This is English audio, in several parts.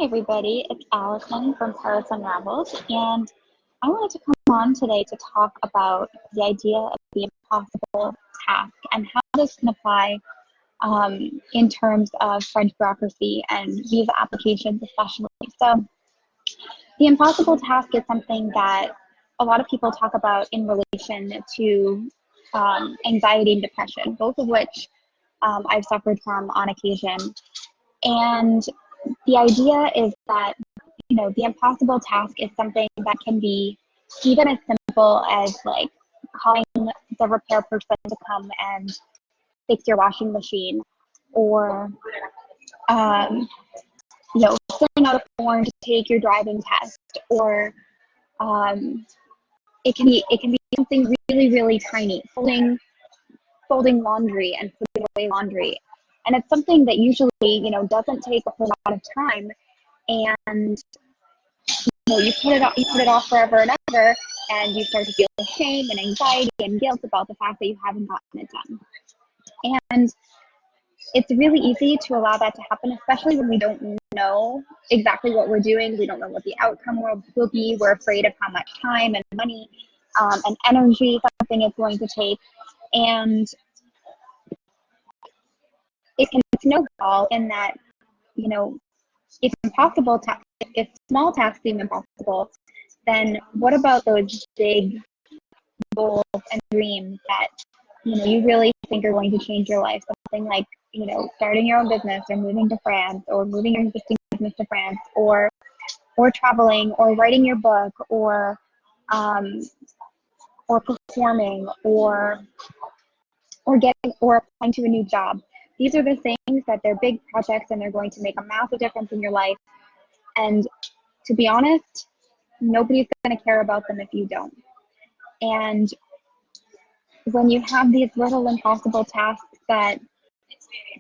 everybody, it's Allison from Paris Unraveled, and I wanted to come on today to talk about the idea of the impossible task and how this can apply in terms of French bureaucracy and visa applications especially. So the impossible task is something that a lot of people talk about in relation to anxiety and depression, both of which I've suffered from on occasion. And the idea is that, the impossible task is something that can be even as simple as like calling the repair person to come and fix your washing machine, or, filling out a form to take your driving test, or it can be something really, really tiny, folding laundry and putting away laundry. And it's something that usually, doesn't take a whole lot of time, and you put it off forever and ever, and you start to feel shame and anxiety and guilt about the fact that you haven't gotten it done. And it's really easy to allow that to happen, especially when we don't know exactly what we're doing. We don't know what the outcome will be. We're afraid of how much time and money and energy something is going to take. And it can snowball in that, if small tasks seem impossible, then what about those big goals and dreams that, you really think are going to change your life? Something like, starting your own business, or moving to France, or moving your existing business to France, or traveling, or writing your book, or performing, or applying to a new job. These are the things that they're big projects, and they're going to make a massive difference in your life. And to be honest, nobody's going to care about them if you don't. And when you have these little impossible tasks that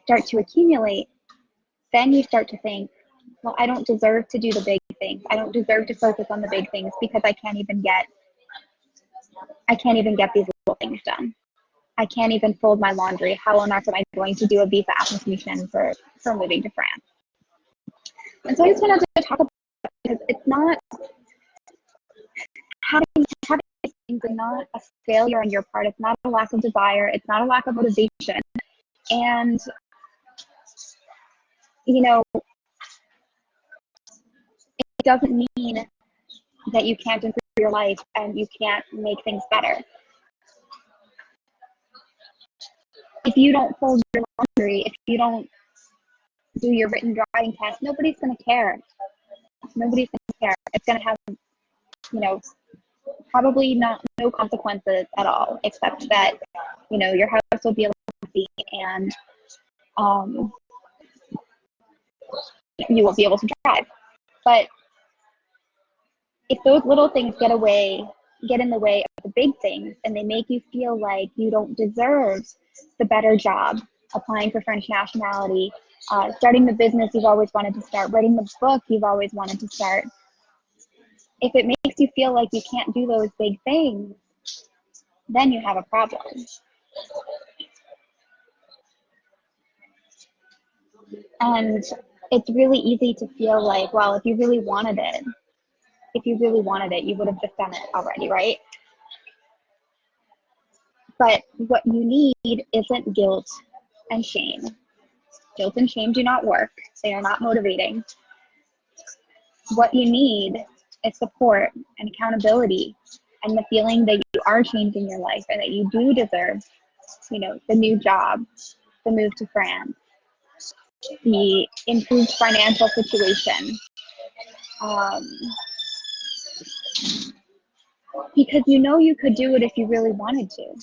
start to accumulate, then you start to think, well, I don't deserve to do the big things. I don't deserve to focus on the big things because I can't even get these little things done. I can't even fold my laundry. How on earth am I going to do a visa application for moving to France? And so I just wanted to talk about it, because it's not having these things is not a failure on your part. It's not a lack of desire. It's not a lack of motivation. And it doesn't mean that you can't improve your life and you can't make things better. If you don't fold your laundry, if you don't do your written driving test, nobody's going to care. Nobody's going to care. It's going to have, probably no consequences at all, except that, your house will be a little messy, and you won't be able to drive. But if those little things get in the way of the big things, and they make you feel like you don't deserve the better job, applying for French nationality, starting the business you've always wanted to start, writing the book you've always wanted to start, if it makes you feel like you can't do those big things, then you have a problem. And it's really easy to feel like, well, if you really wanted it, you would have just done it already, right? But what you need isn't guilt and shame. Guilt and shame do not work. They are not motivating. What you need is support and accountability, and the feeling that you are changing your life, and that you do deserve, the new job, the move to France, the improved financial situation. Because you could do it if you really wanted to.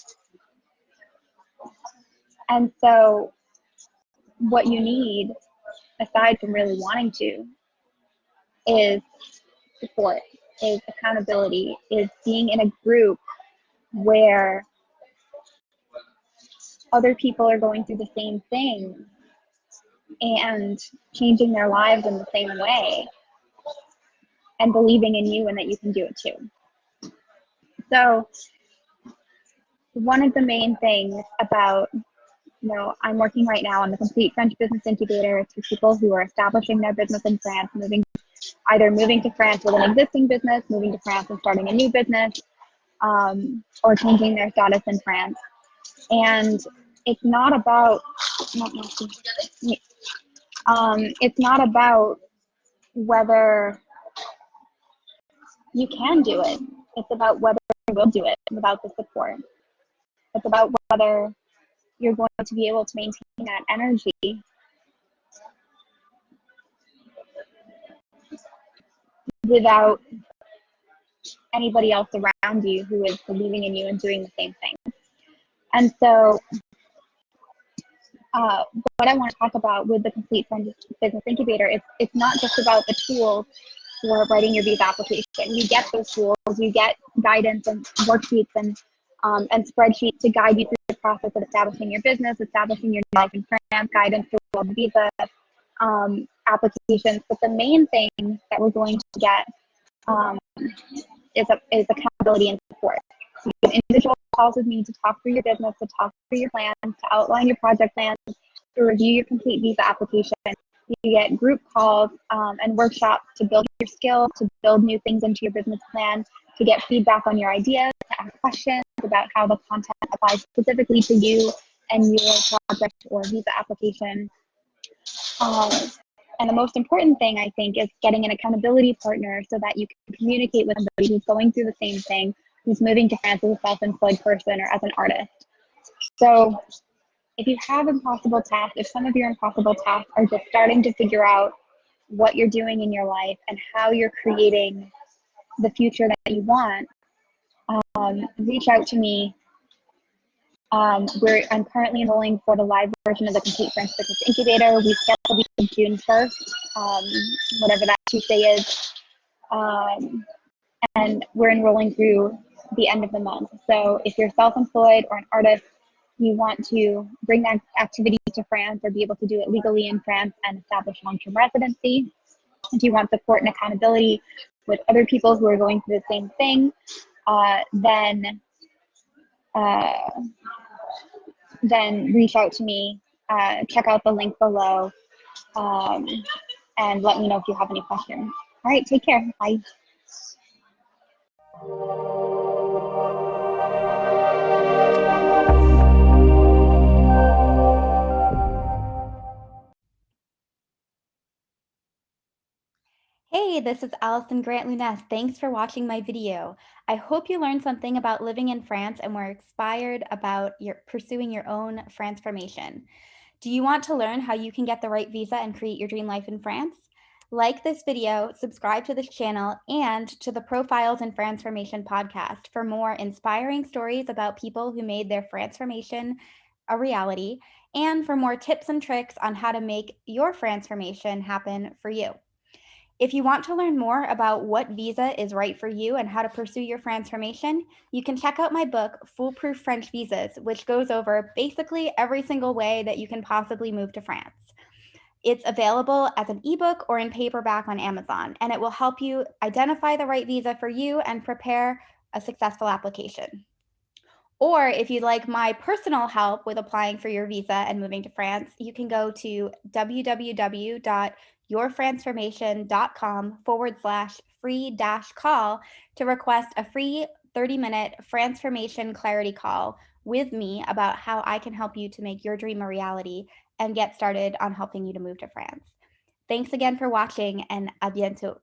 And so what you need, aside from really wanting to, is support, is accountability, is being in a group where other people are going through the same thing and changing their lives in the same way, and believing in you and that you can do it too. So one of the main things about, I'm working right now on the Complete French Business Incubator. It's for people who are establishing their business in France, moving to either moving to France with an existing business, moving to France and starting a new business, or changing their status in France. And it's not about, it's not about whether you can do it. It's about whether you will do it without the support. It's about whether you're going to be able to maintain that energy without anybody else around you who is believing in you and doing the same thing. And so what I want to talk about with the Complete Business Incubator, it's not just about the tools for writing your visa application. You get those tools, you get guidance and worksheets and spreadsheets to guide you through the process of establishing your business, establishing your life in France, guidance for the visa applications. But the main thing that we're going to get is accountability and support. So you have individual calls with me to talk through your business, to talk through your plans, to outline your project plans, to review your complete visa application. You get group calls and workshops to build your skills, to build new things into your business plan, to get feedback on your ideas, to ask questions about how the content applies specifically to you and your project or visa application. And the most important thing, I think, is getting an accountability partner so that you can communicate with somebody who's going through the same thing, who's moving to France as a self-employed person or as an artist. So if you have impossible tasks, if some of your impossible tasks are just starting to figure out what you're doing in your life and how you're creating the future that you want, reach out to me. I'm currently enrolling for the live version of the Complete French Business Incubator. We start the week of June 1st, whatever that Tuesday is. And we're enrolling through the end of the month. So if you're self-employed or an artist, you want to bring that activity to France or be able to do it legally in France and establish long-term residency. If you want support and accountability with other people who are going through the same thing, then reach out to me, check out the link below, and let me know if you have any questions. All right, take care. Bye. Hey, this is Allison Grant-Lunes. Thanks for watching my video. I hope you learned something about living in France and were inspired about pursuing your own Franceformation. Do you want to learn how you can get the right visa and create your dream life in France? Like this video, subscribe to this channel, and to the Profiles in Franceformation podcast for more inspiring stories about people who made their Franceformation a reality, and for more tips and tricks on how to make your Franceformation happen for you. If you want to learn more about what visa is right for you and how to pursue your Franceformation, you can check out my book, Foolproof French Visas, which goes over basically every single way that you can possibly move to France. It's available as an ebook or in paperback on Amazon, and it will help you identify the right visa for you and prepare a successful application. Or if you'd like my personal help with applying for your visa and moving to France, you can go to www.yourfranceformation.com/free-call to request a free 30-minute Franceformation clarity call with me about how I can help you to make your dream a reality and get started on helping you to move to France. Thanks again for watching, and à bientôt.